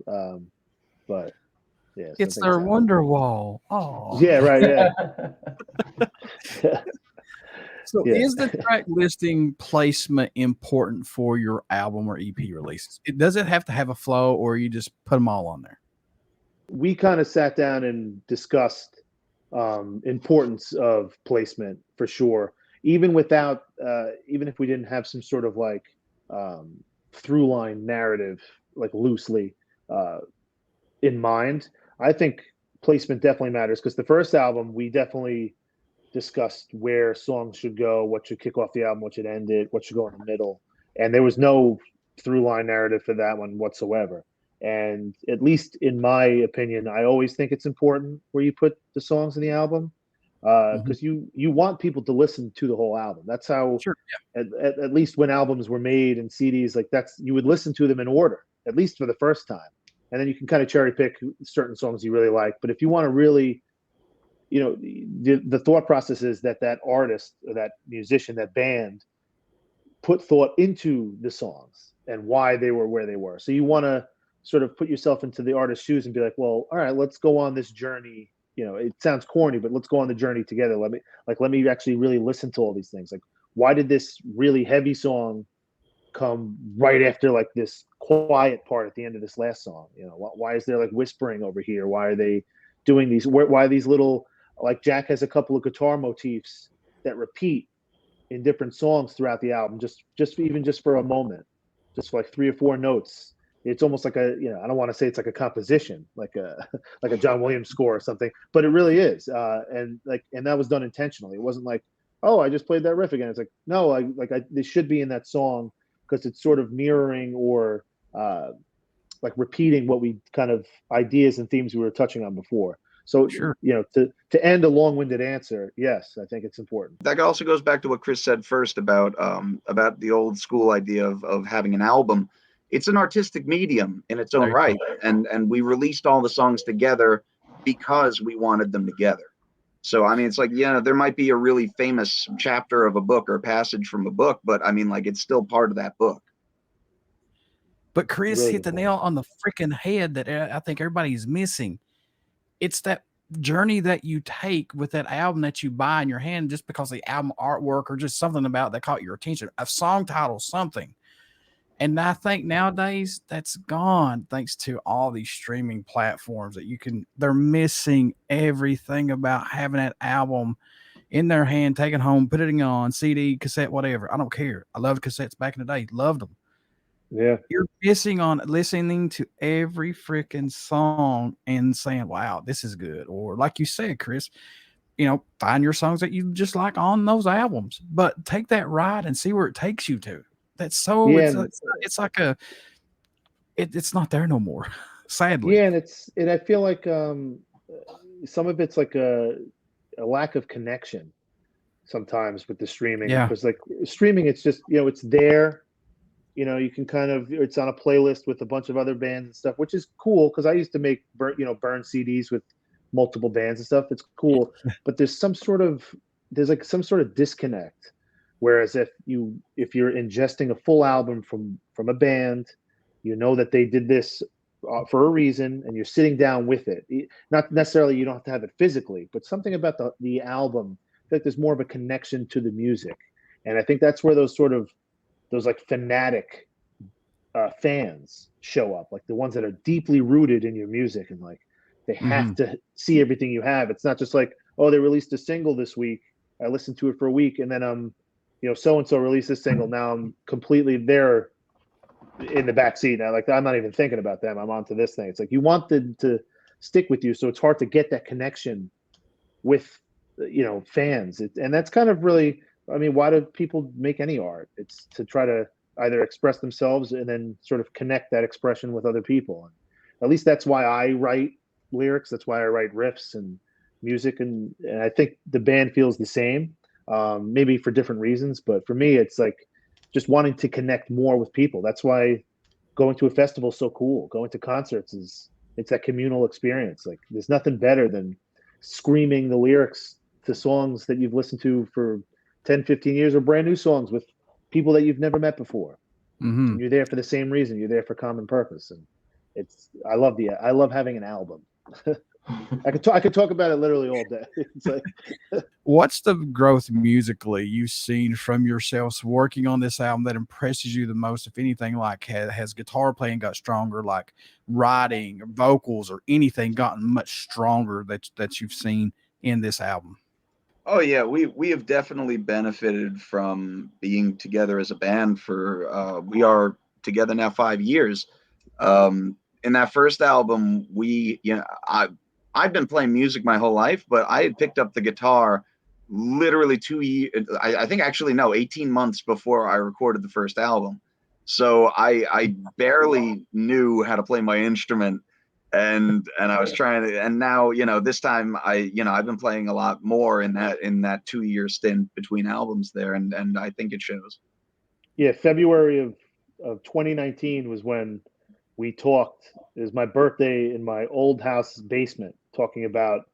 But yeah, it's their Wonder Wall. Oh, yeah, right, yeah. So, is the track listing placement important for your album or EP releases? Does it have to have a flow, or you just put them all on there? We kind of sat down and discussed importance of placement for sure, even without even if we didn't have some sort of like through line narrative like loosely in mind. I think placement definitely matters, because the first album we definitely discussed where songs should go, what should kick off the album, what should end it, what should go in the middle, and there was no through line narrative for that one whatsoever. And at least in my opinion, I always think it's important where you put the songs in the album. because you want people to listen to the whole album. That's how, Sure. at least when albums were made and CDs, like you would listen to them in order, at least for the first time, and then you can kind of cherry pick certain songs you really like. But if you want to really, the thought process is that artist or that musician, that band, put thought into the songs and why they were where they were. So you want to sort of put yourself into the artist's shoes and be like, well, all right, let's go on this journey. It sounds corny, but let's go on the journey together. Let me actually really listen to all these things. Like, why did this really heavy song come right after like this quiet part at the end of this last song? Why is there like whispering over here? Why are they doing these? Why are these little, like Jack has a couple of guitar motifs that repeat in different songs throughout the album, just for a moment, just for like 3 or 4 notes. It's almost like I don't want to say it's like a composition, like a John Williams score or something, but it really is. And that was done intentionally. It wasn't like, oh, I just played that riff again. It's like, no, this should be in that song because it's sort of mirroring or like repeating what we kind of ideas and themes we were touching on before. So, Sure. To end a long-winded answer, yes, I think it's important. That also goes back to what Chris said first about the old school idea of having an album. It's an artistic medium in its own right, and we released all the songs together because we wanted them together. So I mean, it's like, there might be a really famous chapter of a book or a passage from a book, but I mean, like, it's still part of that book. But Chris hit the nail on the freaking head that I think everybody's missing. It's that journey that you take with that album that you buy in your hand just because the album artwork or just something about that caught your attention, a song title, something. And I think nowadays that's gone thanks to all these streaming platforms that they're missing everything about having that album in their hand, taking home, putting it on CD, cassette, whatever. I don't care. I loved cassettes back in the day. Loved them. Yeah. You're missing on listening to every freaking song and saying, wow, this is good. Or like you said, Chris, find your songs that you just like on those albums, but take that ride and see where it takes you to. That's so, it's like it's not there no more, sadly. Yeah. And I feel like some of it's like a lack of connection sometimes with the streaming. Yeah. Because like streaming, it's just, it's there. You can it's on a playlist with a bunch of other bands and stuff, which is cool because I used to burn CDs with multiple bands and stuff. It's cool, but there's some sort of disconnect. Whereas if you're ingesting a full album from a band, that they did this for a reason, and you're sitting down with it. Not necessarily you don't have to have it physically, but something about the album. I feel like there's more of a connection to the music, and I think that's where those like fanatic fans show up, like the ones that are deeply rooted in your music and like they have to see everything you have. It's not just like, oh, they released a single this week, I listened to it for a week, and then so and so released this single, now I'm completely there in the back seat now, like I'm not even thinking about them, I'm on to this thing. It's like you want them to stick with you, so it's hard to get that connection with fans. And that's kind of really, I mean, why do people make any art? It's to try to either express themselves and then sort of connect that expression with other people. And at least that's why I write lyrics. That's why I write riffs and music. And I think the band feels the same, maybe for different reasons. But for me, it's like just wanting to connect more with people. That's why going to a festival is so cool. Going to concerts it's that communal experience. Like there's nothing better than screaming the lyrics to songs that you've listened to for 10, 15 years, or brand new songs with people that you've never met before. And you're there for the same reason. You're there for common purpose. And I love having an album. I could talk about it literally all day. It's like, what's the growth musically you've seen from yourselves working on this album that impresses you the most, if anything? Like has guitar playing got stronger, like writing, vocals, or anything gotten much stronger that you've seen in this album? Oh yeah, we have definitely benefited from being together as a band for we are together now 5 years. In that first album, I've been playing music my whole life, but I had picked up the guitar literally 2 years, I think actually no, 18 months before I recorded the first album. So I barely knew how to play my instrument and I was trying to, and now, this time I've been playing a lot more in that 2-year stint between albums there, and I think it shows. Yeah, February of 2019 was when we talked. It was my birthday in my old house basement, talking about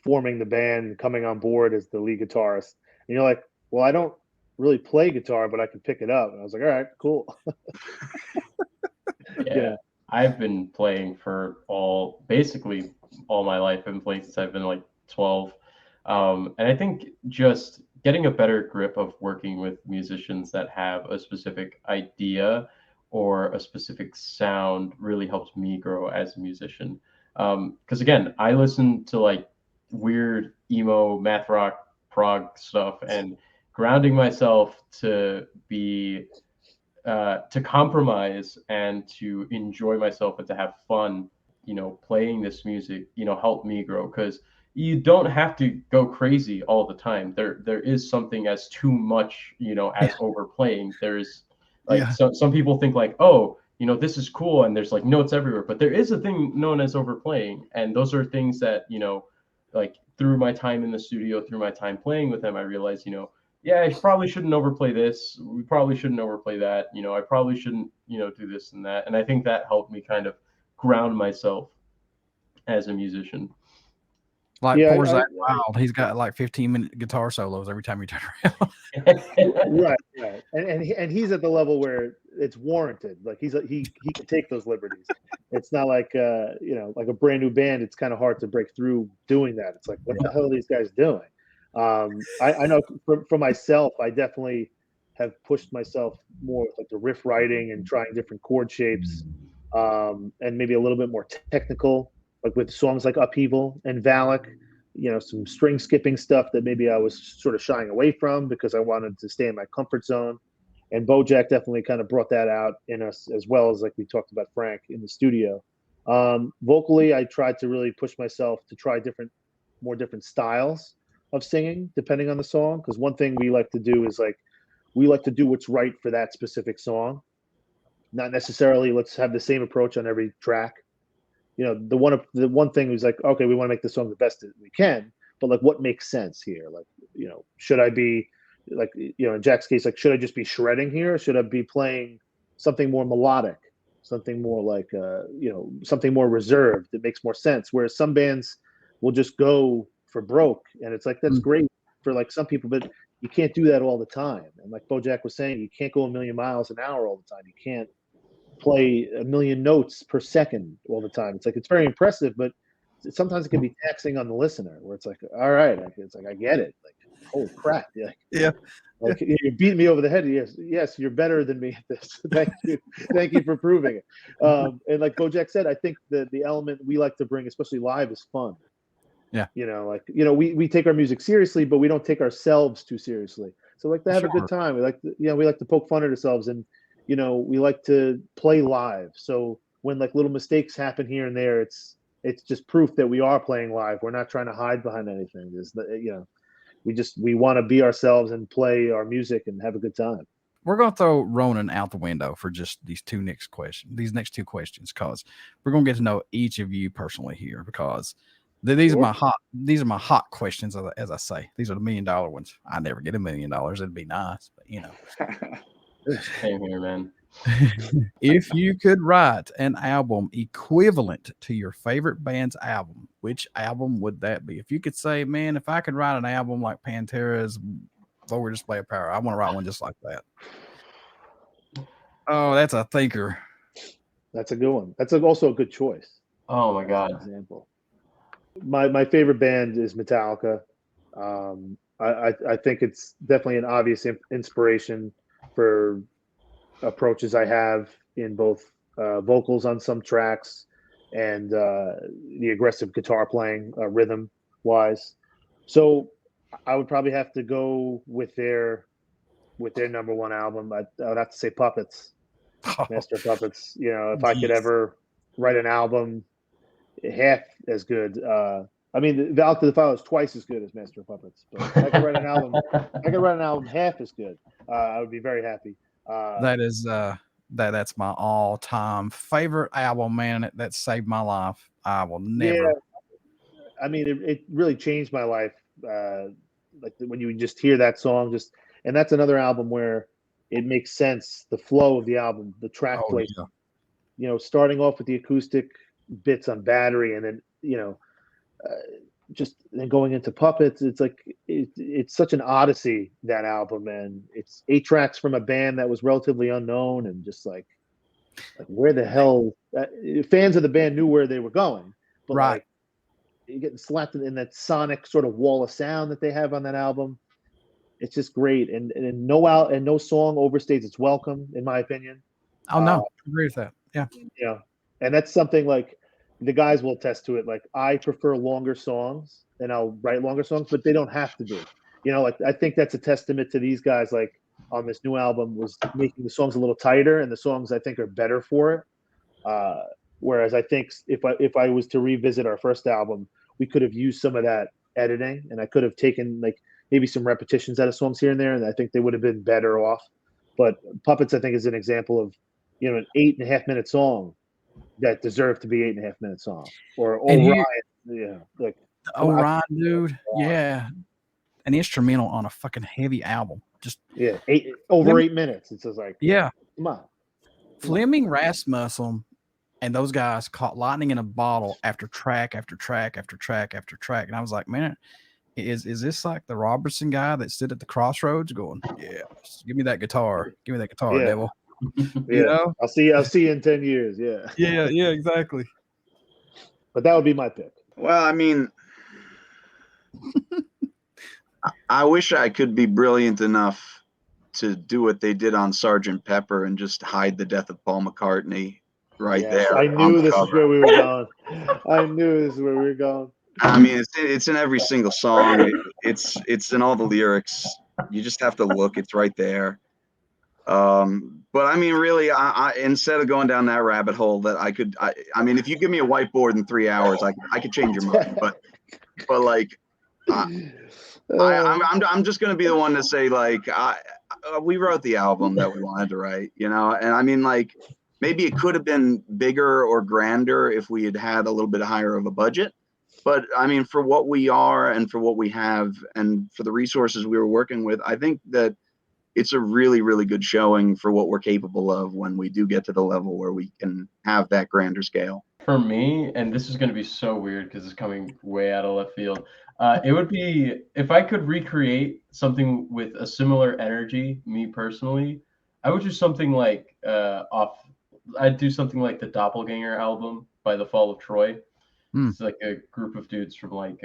forming the band, coming on board as the lead guitarist. And you're like, well, I don't really play guitar, but I can pick it up. And I was like, all right, cool. Yeah. I've been playing for basically all my life. I've been playing since I've been like 12. And I think just getting a better grip of working with musicians that have a specific idea or a specific sound really helped me grow as a musician. Because again, I listen to like weird emo, math rock, prog stuff, and grounding myself to be to compromise and to enjoy myself and to have fun, playing this music, helped me grow, because you don't have to go crazy all the time. There is something as too much, as overplaying. There's like some people think like, oh, this is cool and there's like notes everywhere, but there is a thing known as overplaying, and those are things that like through my time in the studio, through my time playing with them, I realized yeah, I probably shouldn't overplay this. We probably shouldn't overplay that. I probably shouldn't, do this and that. And I think that helped me kind of ground myself as a musician. Like poor Zach Wild, he's got like 15-minute guitar solos every time you turn around. Right. And he's at the level where it's warranted. Like he can take those liberties. It's not like like a brand new band. It's kind of hard to break through doing that. It's like, what the hell are these guys doing? I know for myself, I definitely have pushed myself more with like the riff writing and trying different chord shapes, and maybe a little bit more technical, like with songs like Upheaval and Valak, some string skipping stuff that maybe I was sort of shying away from because I wanted to stay in my comfort zone. And Bojack definitely kind of brought that out in us, as well as like we talked about Frank in the studio. Vocally, I tried to really push myself to try more different styles of singing depending on the song, because one thing we like to do is like we like to do what's right for that specific song, not necessarily let's have the same approach on every track. The one thing was like, okay, we want to make the song the best that we can, but like what makes sense here? Like, should I be like, in Jack's case, like, should I just be shredding here, or should I be playing something more melodic, something more like something more reserved that makes more sense? Whereas some bands will just go for broke, and it's like that's great for like some people, but you can't do that all the time. And like Bojack was saying, you can't go a million miles an hour all the time. You can't play a million notes per second all the time. It's like it's very impressive, but sometimes it can be taxing on the listener, where it's like, all right, it's like I get it, like holy crap, like you're beating me over the head. Yes, you're better than me at this. Thank you for proving it. And like Bojack said, I think the element we like to bring, especially live, is fun. Yeah. We take our music seriously, but we don't take ourselves too seriously. So like to have a good time. We like to poke fun at ourselves, and we like to play live. So when like little mistakes happen here and there, it's just proof that we are playing live. We're not trying to hide behind anything. We want to be ourselves and play our music and have a good time. We're going to throw Ronin out the window for just these next two questions, because we're going to get to know each of you personally here, because these are my hot questions, as I say. These are the $1 million ones. I never get $1 million. It'd be nice, but Same here, man. If you could write an album equivalent to your favorite band's album, which album would that be? If you could say, man, if I could write an album like Pantera's Lower Display of Power, I want to write one just like that. Oh, that's a thinker. That's a good one. That's also a good choice. Oh my God. Example. My favorite band is Metallica. I think it's definitely an obvious inspiration for approaches I have in both vocals on some tracks and the aggressive guitar playing rhythm wise. So I would probably have to go with their number one album. I would have to say Puppets, Master of Puppets. If I could ever write an album half as good. I mean, Valak the Defiler is twice as good as Master of Puppets. But if I could write an album half as good, I would be very happy. That is that's my all-time favorite album, man. That saved my life. I will never. Yeah. I mean, it really changed my life. Like when you just hear that song, and that's another album where it makes sense. The flow of the album, the track Oh, placement, yeah. Starting off with the acoustic bits on Battery, and then just then going into Puppets. It's like it's such an odyssey, that album, and it's 8 tracks from a band that was relatively unknown, and just like where the hell fans of the band knew where they were going, but Right. like you're getting slapped in that sonic sort of wall of sound that they have on that album. It's just great, and no song overstays its welcome, in my opinion. Oh no, I agree with that. Yeah. And that's something like the guys will attest to it. Like I prefer longer songs, and I'll write longer songs, but they don't have to be. Like I think that's a testament to these guys. Like on this new album, was making the songs a little tighter, and the songs I think are better for it. Whereas I think if I was to revisit our first album, we could have used some of that editing, and I could have taken like maybe some repetitions out of songs here and there, and I think they would have been better off. But Puppets, I think, is an example of an 8.5-minute song that deserved to be 8.5-minute song. Or Orion, like Orion, dude, yeah, an instrumental on a fucking heavy album. Just over 8 minutes. It's just like come on. Fleming, Rasmussen, and those guys caught lightning in a bottle after track after track after track after track. And I was like, man, is this like the Robertson guy that stood at the crossroads going, yeah, give me that guitar, devil. I'll see you in 10 years. Yeah, exactly. But that would be my pick. Well, I mean, I wish I could be brilliant enough to do what they did on Sgt. Pepper and just hide the death of Paul McCartney there. I knew this is where we were going. I mean, it's in every single song. It's in all the lyrics. You just have to look. It's right there. But I mean, really, I instead of going down that rabbit hole, that I mean, if you give me a whiteboard in 3 hours, I could change your mind. But like, I'm just gonna be the one to say, like, we wrote the album that we wanted to write, and I mean, like, maybe it could have been bigger or grander if we had a little bit higher of a budget. But I mean, for what we are and for what we have and for the resources we were working with, I think that it's a really, really good showing for what we're capable of when we do get to the level where we can have that grander scale. For me, and this is going to be so weird because it's coming way out of left field, it would be if I could recreate something with a similar energy, me personally, I would do something like I'd do something like the Doppelganger album by The Fall of Troy. It's like a group of dudes from like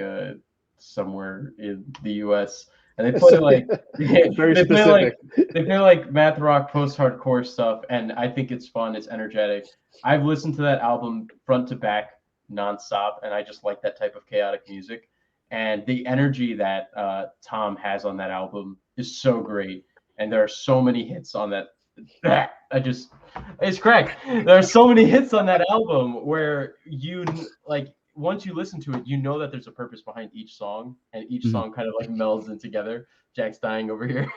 somewhere in the US, and they play like they play like math rock, post-hardcore stuff, and I think it's fun, it's energetic. I've listened to that album front to back nonstop, and I just like that type of chaotic music. And the energy that Tom has on that album is so great, and there are so many hits on that. It's crack. There are so many hits on that album where you like. Once you listen to it, you know that there's a purpose behind each song, and each song kind of like melds in together. Jack's dying over here,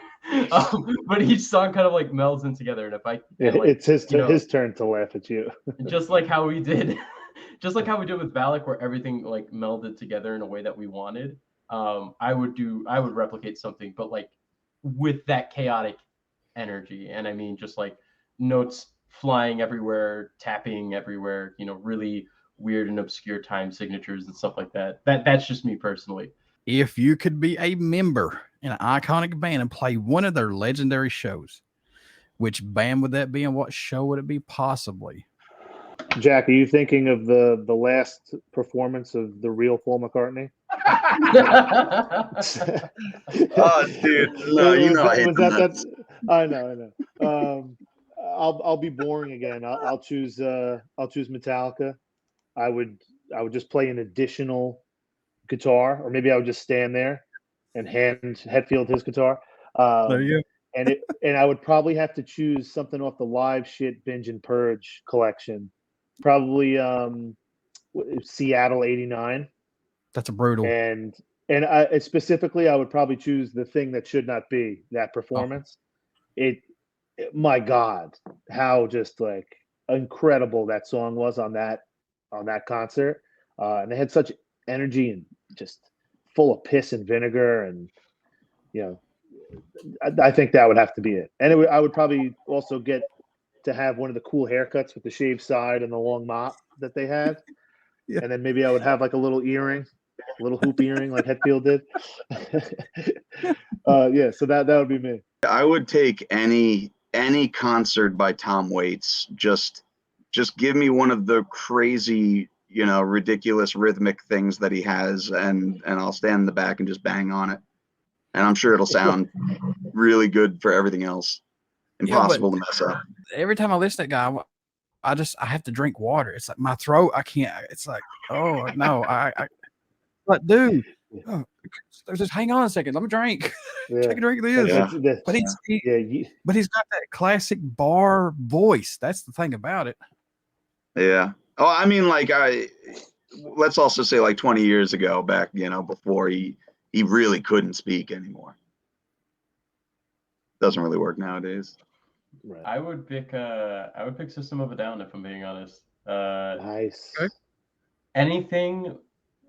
but each song kind of like melds in together. And if it's his turn to laugh at you, just like how we did with Valak, where everything like melded together in a way that we wanted. I would replicate something, but like with that chaotic energy, and I mean just like notes flying everywhere, tapping everywhere, really weird and obscure time signatures and stuff like that. That's just me personally. If you could be a member in an iconic band and play one of their legendary shows, which band would that be and what show would it be possibly? Jack, are you thinking of the last performance of the real Paul McCartney? Oh, dude, no, I know. I'll be boring again. I'll choose Metallica. I would just play an additional guitar, or maybe I would just stand there and hand Hetfield his guitar. There you go. And I would probably have to choose something off the Live Shit Binge and Purge collection. Probably Seattle '89. That's a brutal. And I specifically, I would probably choose The Thing That Should Not Be, that performance. My God, how just like incredible that song was on that concert. and they had such energy and just full of piss and vinegar, and I think that would have to be it. And I would probably also get to have one of the cool haircuts with the shaved side and the long mop that they had. Yeah. And then maybe I would have like a little earring, a little hoop earring like Hetfield did. So that would be me. I would take any concert by Tom Waits. Just give me one of the crazy, ridiculous rhythmic things that he has, and I'll stand in the back and just bang on it. And I'm sure it'll sound really good for everything else. Impossible to mess up. Every time I listen to that guy, I have to drink water. It's like my throat. I can't. It's like, oh no, but dude, just hang on a second. Let me drink. Take a drink of this. But he's got that classic bar voice. That's the thing about it. Yeah. Oh, I mean, let's also say 20 years ago, back, before he really couldn't speak anymore. Doesn't really work nowadays. Right. I would pick System of a Down, if I'm being honest. Nice. Okay. Anything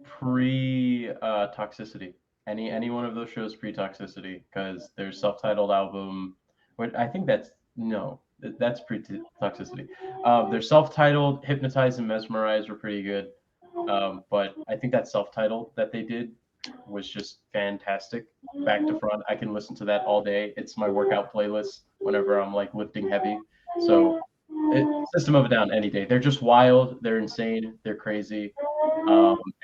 pre-Toxicity. Any one of those shows pre-Toxicity, because their self-titled album, I think that's pre-Toxicity. Their self-titled Hypnotize and Mesmerize were pretty good, but I think that self-titled that they did was just fantastic, back to front. I can listen to that all day. It's my workout playlist whenever I'm lifting heavy. So System of a Down any day. They're just wild. They're insane. They're crazy.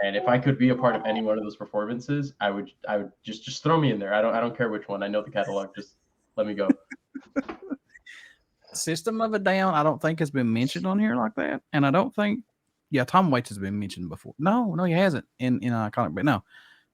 And if I could be a part of any one of those performances, I would just throw me in there. I don't care which one. I know the catalog. Just let me go. System of a Down, I don't think has been mentioned on here like that, and I don't think, Tom Waits has been mentioned before. No, he hasn't in Iconic, but no,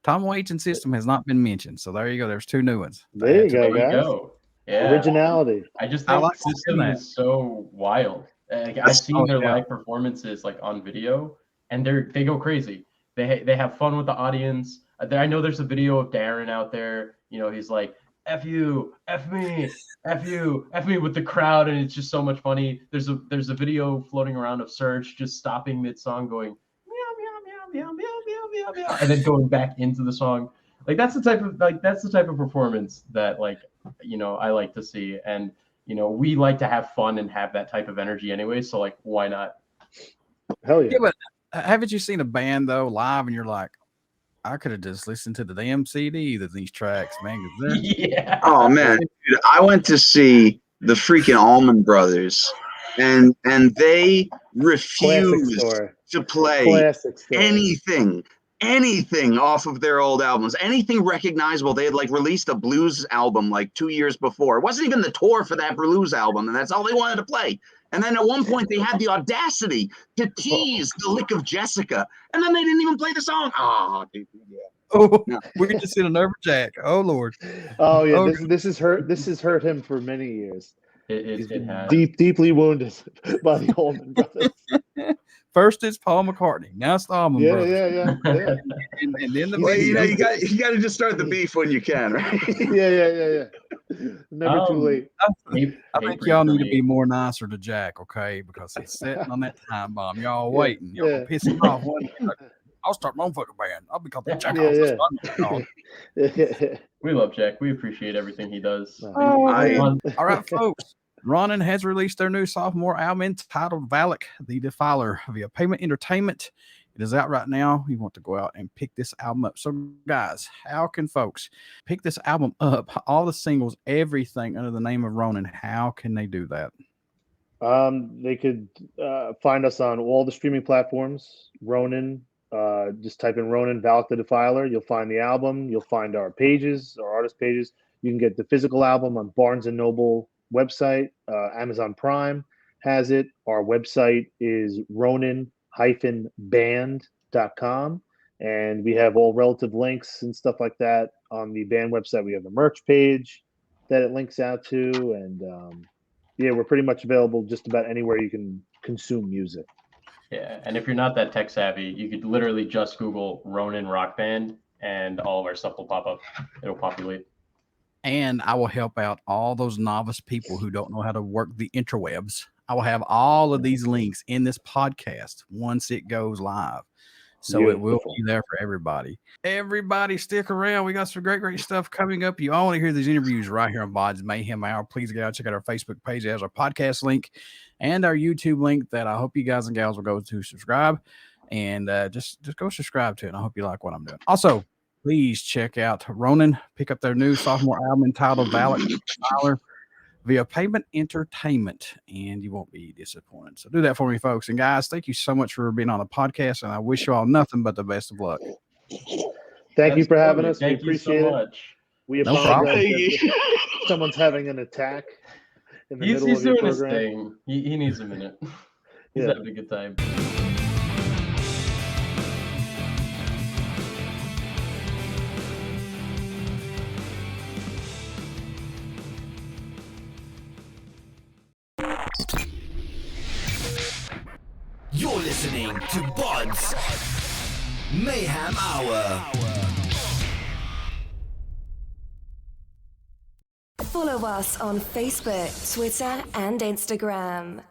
Tom Waits and System has not been mentioned. So there you go. There's two new ones. There you go. Yeah. Originality. I just think System is so wild. I've seen their live performances on video, and they go crazy. They have fun with the audience. I know there's a video of Darren out there. He's like, F you, F me, F you, F me with the crowd, and it's just so much funny. There's a video floating around of Serge just stopping mid-song, going meow meow meow meow meow meow meow meow, and then going back into the song. That's the type of performance that I like to see, and we like to have fun and have that type of energy anyway. So why not? Hell yeah! Yeah, but haven't you seen a band though live, and you're like, I could have just listened to the damn CD of these tracks, man. Yeah. Oh man, dude, I went to see the freaking Allman Brothers, and they refused to play anything off of their old albums, anything recognizable. They had released a blues album 2 years before. It wasn't even the tour for that blues album, and that's all they wanted to play. And then at one point they had the audacity to tease the lick of Jessica, and then they didn't even play the song. Oh, dude, yeah. Oh, no. We just hit a nerve jack. Oh Lord. Oh yeah, this has hurt him for many years. It has. Deeply wounded by the Allman Brothers. First it's Paul McCartney. Now it's the Allman Brothers. Yeah. and then the you got to just start the beef when you can, right? Yeah. Never too late. I think y'all need to be more nicer to Jack, okay? Because he's sitting on that time bomb. Y'all waiting. Y'all pissing off. I'll start my own fucking band. I'll become the Jack. We love Jack. We appreciate everything he does. All right, folks. Ronin has released their new sophomore album entitled Valak the Defiler via Pavement Entertainment. It is out right now. You want to go out and pick this album up. So, guys, how can folks pick this album up? All the singles, everything under the name of Ronin. How can they do that? They could find us on all the streaming platforms. Ronin. Just type in Ronin, Valak the Defiler. You'll find the album. You'll find our pages, our artist pages. You can get the physical album on Barnes & Noble website. Amazon Prime has it. Our website is ronin-band.com, and we have all relative links and stuff like that on the band website. We have a merch page that it links out to, and we're pretty much available just about anywhere you can consume music. Yeah, and if you're not that tech savvy, you could literally just Google Ronin Rock Band, and all of our stuff will pop up. It'll populate. And I will help out all those novice people who don't know how to work the interwebs. I will have all of these links in this podcast once it goes live. So it will Beautiful. be there for everybody. Everybody stick around. We got some great stuff coming up. You only hear these interviews right here on BODS Mayhem Hour. Please get out, check out our Facebook page. It has our podcast link and our YouTube link that I hope you guys and gals will go to subscribe. And just go subscribe to it. And I hope you like what I'm doing. Also, please check out Ronin. Pick up their new sophomore album entitled Valak the Defiler via Pavement Entertainment, and you won't be disappointed. So do that for me, folks. And guys, thank you so much for being on the podcast, and I wish you all nothing but the best of luck. Thank you for having us. Thank we you so appreciate it. much. We No apologize if someone's having an attack in the middle He's of your doing his program. thing. He needs a minute. He's Yeah. having a good time. You're listening to BODS Mayhem Hour. Follow us on Facebook, Twitter, and Instagram.